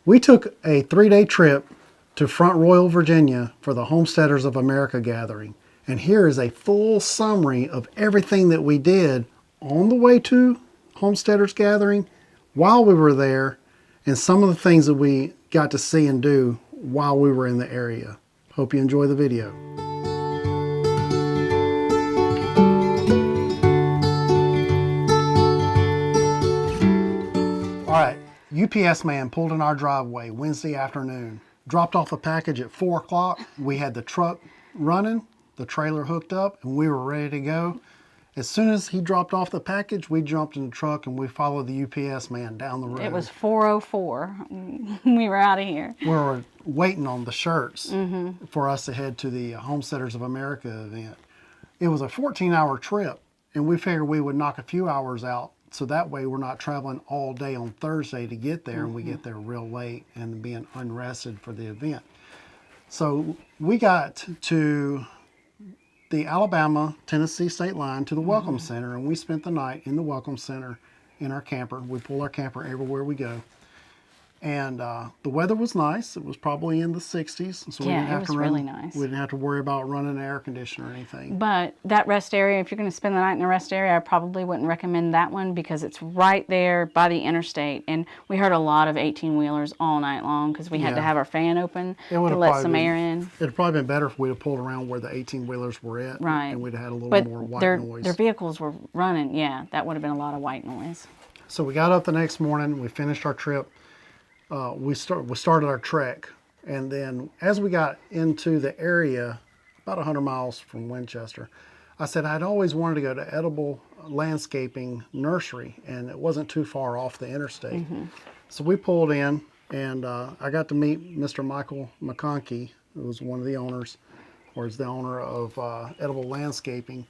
We took a 3-day trip to Front Royal, Virginia for the Homesteaders of America gathering. And here is a full summary of everything that we did on the way to Homesteaders gathering, while we were there, and some of the things that we got to see and do while we were in the area. Hope you enjoy the video. All right, UPS man pulled in our driveway Wednesday afternoon, dropped off a package at 4 o'clock. We had the truck running, the trailer hooked up, and we were ready to go. As soon as he dropped off the package, we jumped in the truck and we followed the UPS man down the road. It was 4:04. We were out of here. We were waiting on the shirts for us to head to the Homesteaders of America event. It was a 14-hour trip, and we figured we would knock a few hours out, so that way we're not traveling all day on Thursday to get there, and we get there real late and being unrested for the event. So we got to the Alabama-Tennessee state line to the Welcome Center, and we spent the night in the Welcome Center in our camper. We pull our camper everywhere we go. And the weather was nice. It was probably in the 60s, so we didn't have to run. Really nice. We didn't have to worry about running an air conditioner or anything. But that rest area, if you're going to spend the night in a rest area, I probably wouldn't recommend that one because it's right there by the interstate. And we heard a lot of 18-wheelers all night long because we had to have our fan open to let some air in. It would probably been better if we'd have pulled around where the 18-wheelers were at. Right. And we'd have had a little more white noise. Their vehicles were running. Yeah, that would have been a lot of white noise. So we got up the next morning. We finished our trip. We started our trek, and then as we got into the area, about 100 miles from Winchester, I said I'd always wanted to go to Edible Landscaping Nursery, and it wasn't too far off the interstate. So we pulled in, and I got to meet Mr. Michael McConkey, who was one of the owners, or is the owner of Edible Landscaping.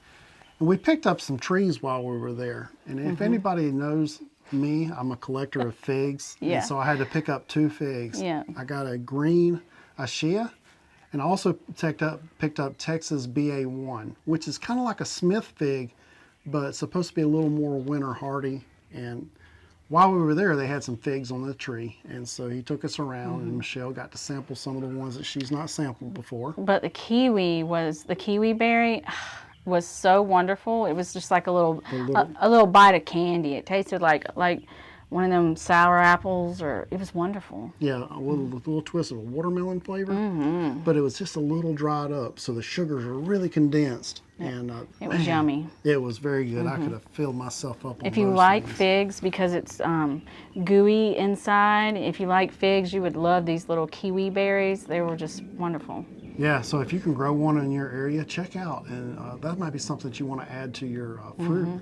And we picked up some trees while we were there. And if anybody knows me, I'm a collector of figs. Yeah. And so I had to pick up 2 figs. Yeah. I got a green Ashia, and I also picked up Texas BA1, which is kind of like a Smith fig, but it's supposed to be a little more winter hardy. And while we were there, they had some figs on the tree. And so he took us around, and Michelle got to sample some of the ones that she's not sampled before. But the Kiwi Berry was so wonderful. It was just like a little bite of candy. It tasted like one of them sour apples, or it was wonderful. Yeah, a little twist of a watermelon flavor, but it was just a little dried up, so the sugars were really condensed. And it was yummy. It was very good. I could have filled myself up on If you those like things. figs, because it's gooey inside, if you like figs, you would love these little kiwi berries. They were just wonderful. Yeah, so if you can grow one in your area, check out. And that might be something that you want to add to your fruit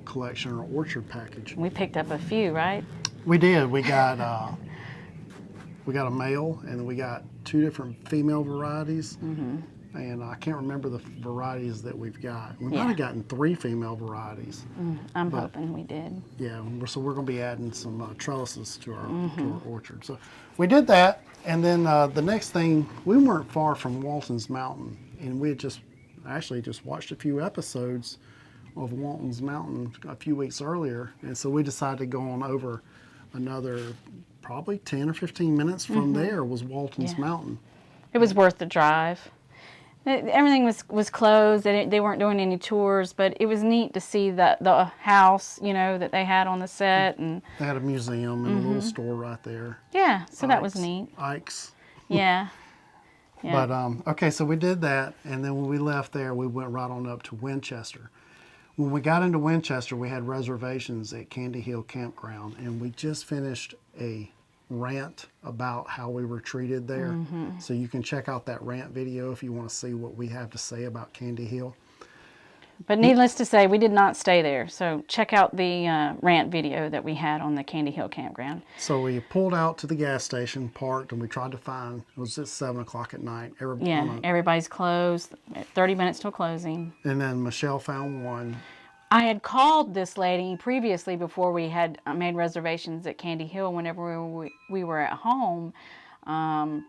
collection or orchard package. We picked up a few, right? We did. We got a male, and we got 2 different female varieties. And I can't remember the varieties that we've got. We might have gotten 3 female varieties. I'm hoping we did. Yeah, so we're going to be adding some trellises to our orchard. So we did that, and then the next thing, we weren't far from Walton's Mountain, and we had just watched a few episodes of Walton's Mountain a few weeks earlier, and so we decided to go on over another probably 10 or 15 minutes from there was Walton's Mountain. It was worth the drive. Everything was closed. They weren't doing any tours, but it was neat to see the house, that they had on the set, and they had a museum and a little store right there. Yeah, so that was neat. Ike's. Yeah. But okay, so we did that, and then when we left there, we went right on up to Winchester. When we got into Winchester, we had reservations at Candy Hill Campground, and we just finished a rant about how we were treated there. So you can check out that rant video if you want to see what we have to say about Candy Hill. But needless to say, we did not stay there. So check out the rant video that we had on the Candy Hill Campground. So we pulled out to the gas station, parked, and we tried to find, it was at 7 o'clock at night. Everybody's closed, 30 minutes till closing. And then Michelle found one. I had called this lady previously before we had made reservations at Candy Hill whenever we were at home,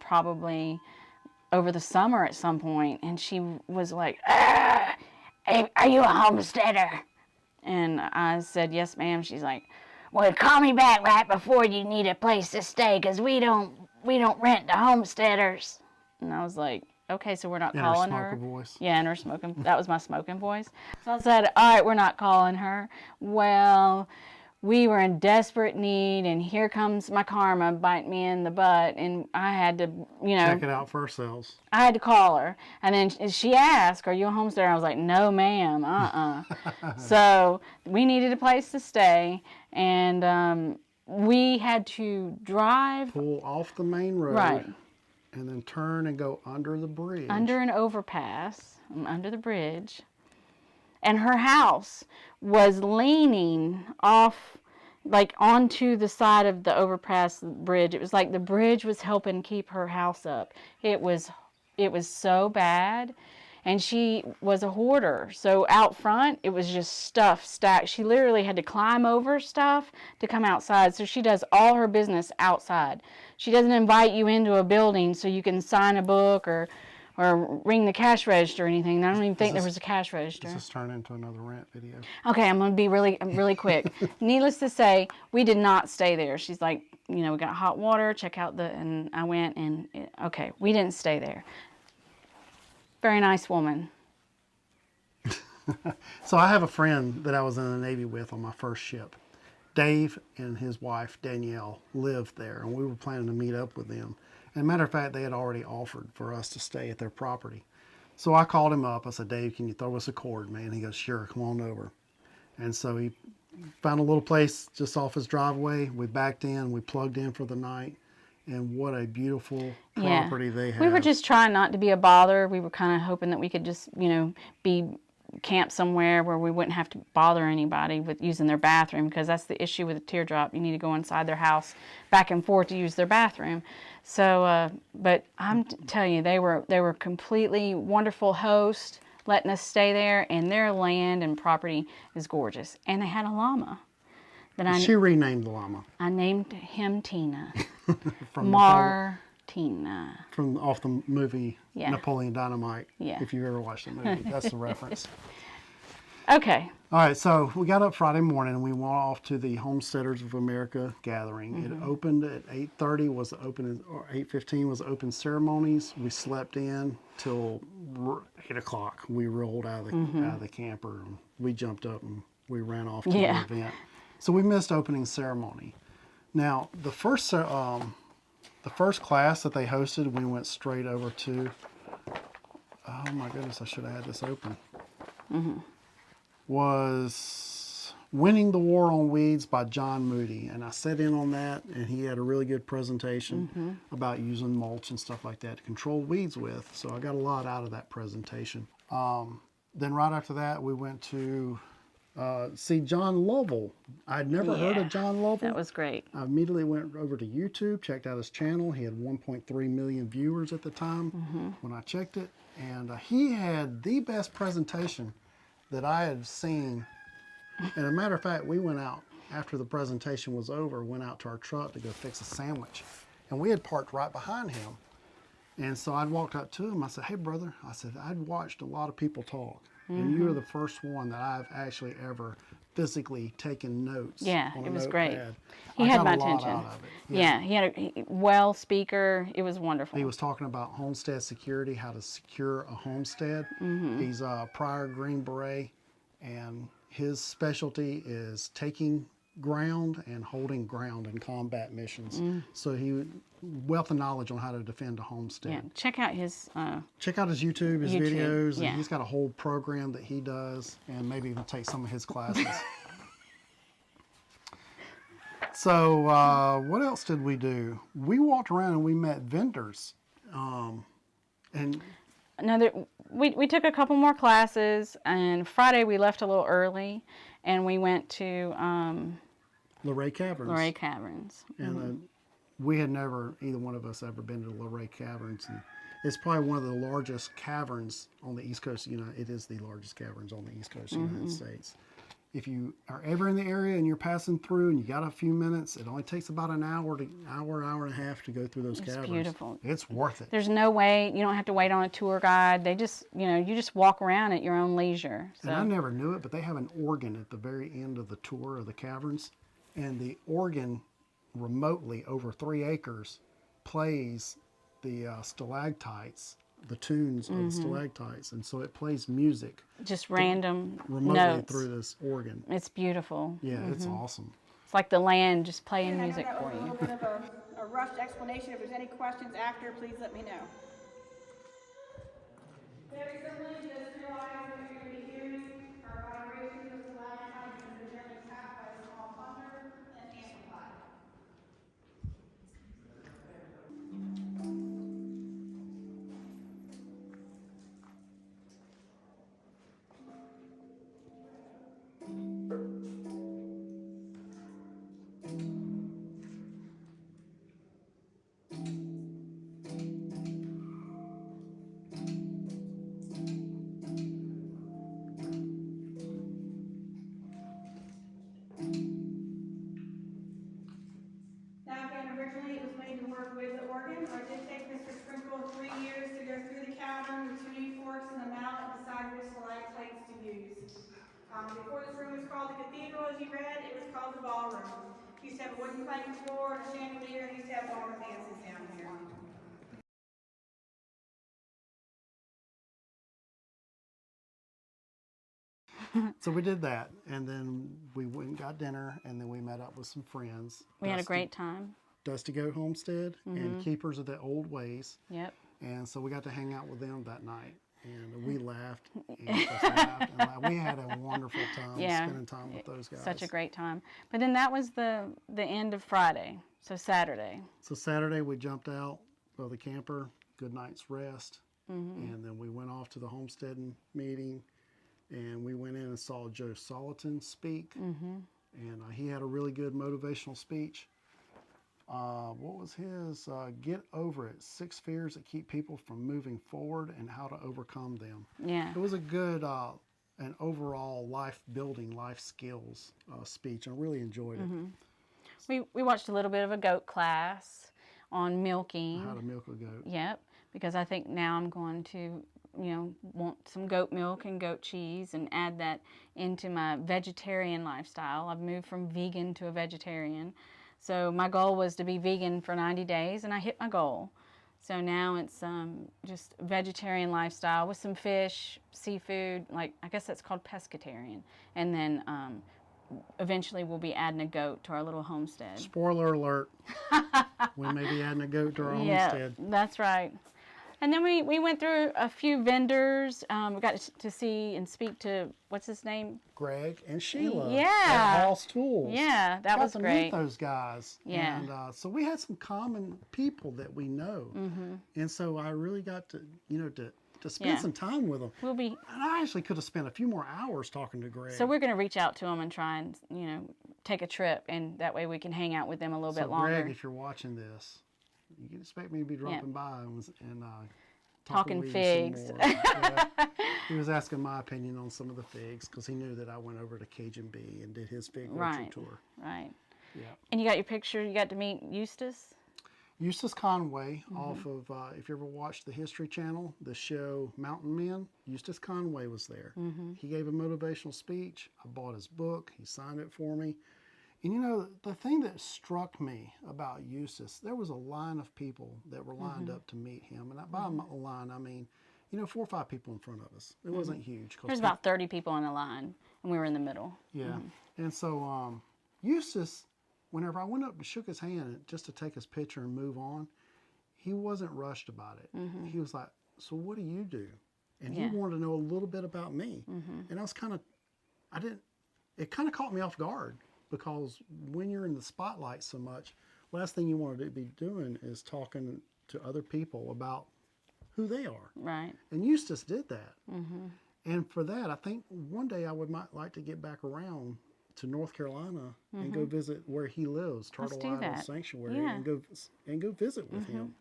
probably over the summer at some point, and she was like, "Hey, are you a homesteader?" And I said, "Yes, ma'am." She's like, well, call me back right before you need a place to stay, because we don't rent to Homesteaders. And I was like, okay, so we're not calling her. In her smoking voice. Yeah, in her smoking. That was my smoking voice. So I said, all right, we're not calling her. Well, we were in desperate need, and here comes my karma biting me in the butt, and I had to, check it out for ourselves. I had to call her, and then she asked, "Are you a homesteader?" I was like, "No, ma'am. So we needed a place to stay, and we had to pull off the main road, right, and then turn and go under the bridge, under an overpass, under the bridge. And her house was leaning off, like onto the side of the overpass bridge. It was like the bridge was helping keep her house up. It was so bad. And she was a hoarder. So out front, it was just stuff stacked. She literally had to climb over stuff to come outside. So she does all her business outside. She doesn't invite you into a building so you can sign a book or ring the cash register or anything. I don't even think there was a cash register. This has turned into another rant video. Okay, I'm going to be really quick. Needless to say, we did not stay there. She's like, we got hot water, check out and I went and, okay, we didn't stay there. Very nice woman. So I have a friend that I was in the Navy with on my first ship. Dave and his wife, Danielle, lived there, and we were planning to meet up with them. And a matter of fact, they had already offered for us to stay at their property. So I called him up. I said, Dave, can you throw us a cord, man? He goes, sure, come on over. And so he found a little place just off his driveway. We backed in, we plugged in for the night. And what a beautiful property they have. We were just trying not to be a bother. We were kind of hoping that we could just, be camped somewhere where we wouldn't have to bother anybody with using their bathroom, because that's the issue with a teardrop. You need to go inside their house back and forth to use their bathroom. So, but I'm telling you, they were completely wonderful hosts, letting us stay there, and their land and property is gorgeous. And they had a llama. She renamed the llama. I named him Tina. From Martina. From off the movie Napoleon Dynamite. Yeah. If you've ever watched the movie, that's the reference. Okay. All right, so we got up Friday morning and we went off to the Homesteaders of America gathering. Mm-hmm. It opened at 8:30, was the open, or 8:15 was the open ceremonies. We slept in till 8 o'clock. We rolled out of the camper and we jumped up and we ran off to the event. So we missed opening ceremony. Now, the first class that they hosted, we went straight over to, oh my goodness, I should have had this open, was Winning the War on Weeds by John Moody. And I sat in on that, and he had a really good presentation about using mulch and stuff like that to control weeds with. So I got a lot out of that presentation. Then right after that, we went to see John Lovell. I'd never heard of John Lovell. That was great. I immediately went over to YouTube, checked out his channel. He had 1.3 million viewers at the time when I checked it. And he had the best presentation that I had seen. And a matter of fact, we went out after the presentation was over, went out to our truck to go fix a sandwich. And we had parked right behind him. And so I walked up to him. I said, hey, brother. I said, I'd watched a lot of people talk. And you were the first one that I've actually ever physically taken notes. Yeah, on it a was notepad. great. He had my attention. Out of it. Yeah, he had a speaker. It was wonderful. He was talking about homestead security, how to secure a homestead. He's a prior Green Beret, and his specialty is taking ground and holding ground in combat missions. So he wealth of knowledge on how to defend a homestead. Yeah, check out his YouTube, his videos, yeah. and he's got a whole program that he does, and maybe even take some of his classes. So what else did we do? We walked around and we met vendors, and we took a couple more classes, and Friday we left a little early, and we went to Luray Caverns. And we had never, either one of us, ever been to Luray Caverns. And it's probably one of the largest caverns on the East Coast. It is the largest caverns on the East Coast of the United States. If you are ever in the area and you're passing through and you got a few minutes, it only takes about an hour and a half to go through those caverns. It's beautiful. It's worth it. There's no way, you don't have to wait on a tour guide. They just, you just walk around at your own leisure. So. And I never knew it, but they have an organ at the very end of the tour of the caverns. and the organ remotely over 3 acres plays the stalactites, the tunes of the stalactites, and so it plays music Just random remotely notes. through this organ. It's beautiful. Yeah, it's awesome. It's like the land just playing And I know music that for was a you. little bit of a rushed explanation. If there's any questions after, please let me know. Very simply, just realize what you're going to be hearing are vibrations of stalactites and the gently tapped by a small thunder and amplified. Now again, originally it was made to work with the organ, so it did take Mr. Sprinkle 3 years to go through the cavern, the tuning forks, and the mallet to decide which stalactites to use. Before this room was called the cathedral, as you read, it was called the ballroom. It used to have a wooden plank floor and a chandelier, and it used to have ballroom dances down here. So we did that, and then we went and got dinner, and then we met up with some friends. We had a great time. Dusty Goat Homestead and Keepers of the Old Ways. Yep. And so we got to hang out with them that night, and we laughed and just laughed and laughed. We had a wonderful time spending time with those guys. Such a great time. But then that was the end of Friday, so Saturday. So Saturday we jumped out of the camper, good night's rest, and then we went off to the homesteading meeting, and we went in and saw Joe Soliton speak, and he had a really good motivational speech. What was his? Get over it. 6 fears that keep people from moving forward and how to overcome them. Yeah. It was a good an overall life building, life skills speech. I really enjoyed it. We watched a little bit of a goat class on milking. How to milk a goat. Yep, because I think now I'm going to, want some goat milk and goat cheese and add that into my vegetarian lifestyle. I've moved from vegan to a vegetarian. So my goal was to be vegan for 90 days, and I hit my goal. So now it's just vegetarian lifestyle with some fish, seafood, I guess that's called pescatarian. And then eventually we'll be adding a goat to our little homestead. Spoiler alert. We may be adding a goat to our homestead. Yeah, that's right. And then we went through a few vendors. We got to see and speak to, what's his name? Greg and Sheila. Yeah. At House Tools. Yeah, that was got to great. meet those guys. Yeah. And so we had some common people that we know. And so I really got to, to spend some time with them. And I actually could have spent a few more hours talking to Greg. So we're going to reach out to them and try and, take a trip. And that way we can hang out with them a little bit longer. Greg, if you're watching this, you can expect me to be dropping by and talking figs. He was asking my opinion on some of the figs because he knew that I went over to Cajun Bee and did his fig orchard tour. Right. Yeah. And you got your picture. You got to meet Eustace. Eustace Conway off of, if you ever watched the History Channel, the show Mountain Men, Eustace Conway was there. He gave a motivational speech. I bought his book. He signed it for me. And the thing that struck me about Eustace, there was a line of people that were lined up to meet him. And by a line, I mean, 4 or 5 people in front of us. It wasn't huge. There's about 30 people in the line, and we were in the middle. Yeah. And so Eustace, whenever I went up and shook his hand just to take his picture and move on, he wasn't rushed about it. He was like, so what do you do? And he wanted to know a little bit about me. And I was it kind of caught me off guard. Because when you're in the spotlight so much, last thing you want to be doing is talking to other people about who they are. Right. And Eustace did that. And for that, I think one day I might like to get back around to North Carolina and go visit where he lives, Turtle Island Sanctuary, and go visit with him.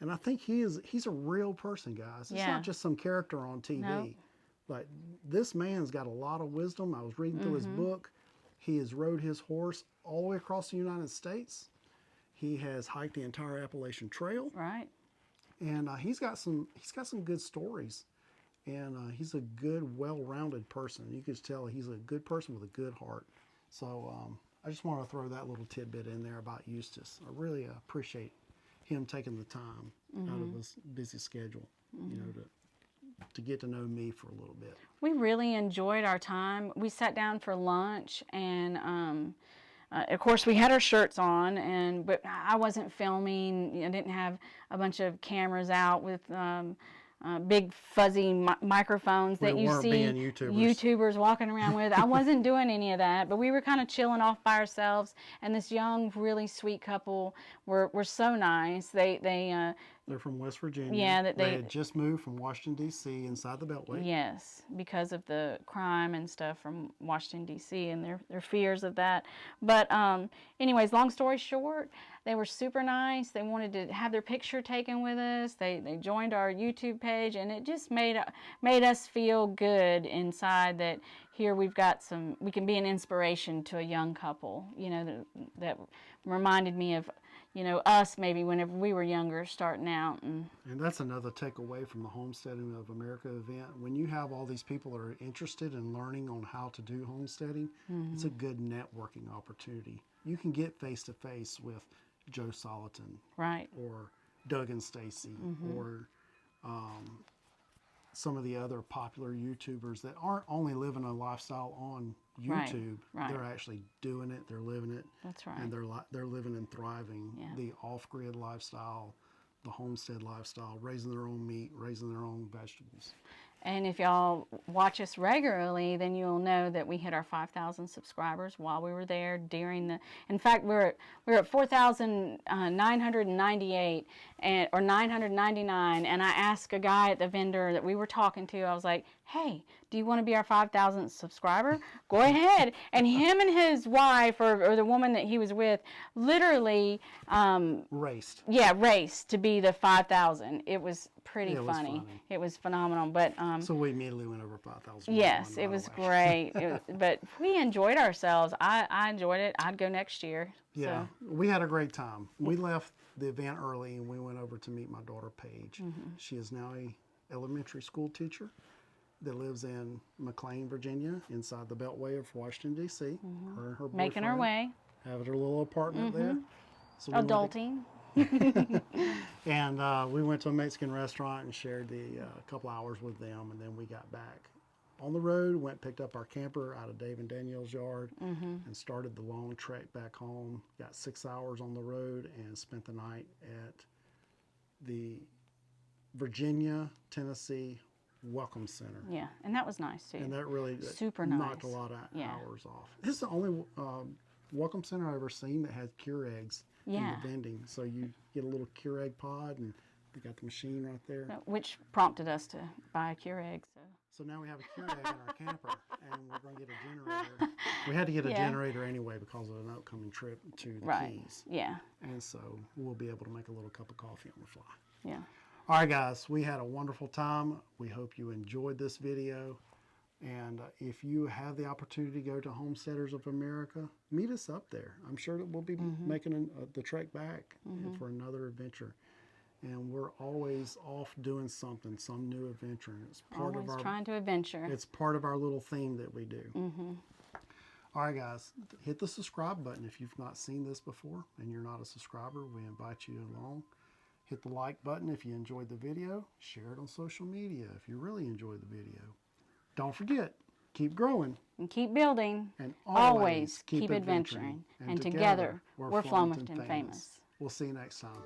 And I think he's a real person, guys. It's not just some character on TV. Nope. Like, this man's got a lot of wisdom. I was reading through his book. He has rode his horse all the way across the United States. He has hiked the entire Appalachian Trail. Right. And he's got some good stories. And he's a good, well-rounded person. You can tell he's a good person with a good heart. So I just want to throw that little tidbit in there about Eustace. I really appreciate him taking the time out of his busy schedule, you know, to get to know me for a little bit. We really enjoyed our time. We sat down for lunch, and of course we had our shirts on, but I wasn't filming. I didn't have a bunch of cameras out with big fuzzy microphones that you see YouTubers walking around with. I wasn't doing any of that, but we were kind of chilling off by ourselves. And this young, really sweet couple were so nice. They're from West Virginia. Yeah, they had just moved from Washington, D.C. inside the Beltway. Yes, because of the crime and stuff from Washington, D.C. and their fears of that. But anyways, long story short, they were super nice. They wanted to have their picture taken with us. They joined our YouTube page, and it just made us feel good inside that here we can be an inspiration to a young couple, you know, that reminded me of, you know, us maybe whenever we were younger starting out. And that's another takeaway from the Homesteading of America event. When you have all these people that are interested in learning on how to do homesteading, it's a good networking opportunity. You can get face-to-face with Joe Soliton, right, or Doug and Stacy, or some of the other popular YouTubers that aren't only living a lifestyle on YouTube, right. They're actually doing it, they're living it. That's right. And they're living and thriving the off-grid lifestyle, the homestead lifestyle, raising their own meat, raising their own vegetables. And if y'all watch us regularly, then you'll know that we hit our 5,000 subscribers while we were there in fact, we're at 4,998 or 999. And I asked a guy at the vendor that we were talking to, I was like, hey, do you want to be our 5,000th subscriber? Go ahead. And him and his wife, or the woman that he was with, literally raced. Yeah, raced to be the 5,000. It was pretty funny. It was phenomenal. But so we immediately went over 5,000. Yes, it was great. But we enjoyed ourselves. I enjoyed it. I'd go next year. Yeah, so. We had a great time. We left the event early and we went over to meet my daughter Paige. She is now a elementary school teacher that lives in McLean, Virginia, inside the Beltway of Washington, D.C. Her and her making her way. Having her little apartment there. So adulting. And we went to a Mexican restaurant and shared the couple hours with them, and then we got back on the road, picked up our camper out of Dave and Danielle's yard, and started the long trek back home. Got 6 hours on the road and spent the night at the Virginia, Tennessee Welcome Center. Yeah, and that was nice too. And that really super knocked nice. A lot of hours off. This is the only Welcome Center I've ever seen that has cure eggs in the vending. So you get a little cure egg pod, and they got the machine right there. Which prompted us to buy a cure egg. So now we have a cure egg in our camper, and we're going to get a generator. We had to get a generator anyway because of an upcoming trip to the Keys. Yeah. And so we'll be able to make a little cup of coffee on the fly. Yeah. All right, guys, we had a wonderful time. We hope you enjoyed this video. And if you have the opportunity to go to Homesteaders of America, meet us up there. I'm sure that we'll be making the trek back for another adventure. And we're always off doing something, some new adventure. And it's part always of our trying to adventure. It's part of our little theme that we do. All right, guys, hit the subscribe button if you've not seen this before and you're not a subscriber. We invite you along. Hit the like button if you enjoyed the video. Share it on social media if you really enjoyed the video. Don't forget, keep growing. And keep building. And always keep adventuring. And together, we're Flomaton famous. We'll see you next time.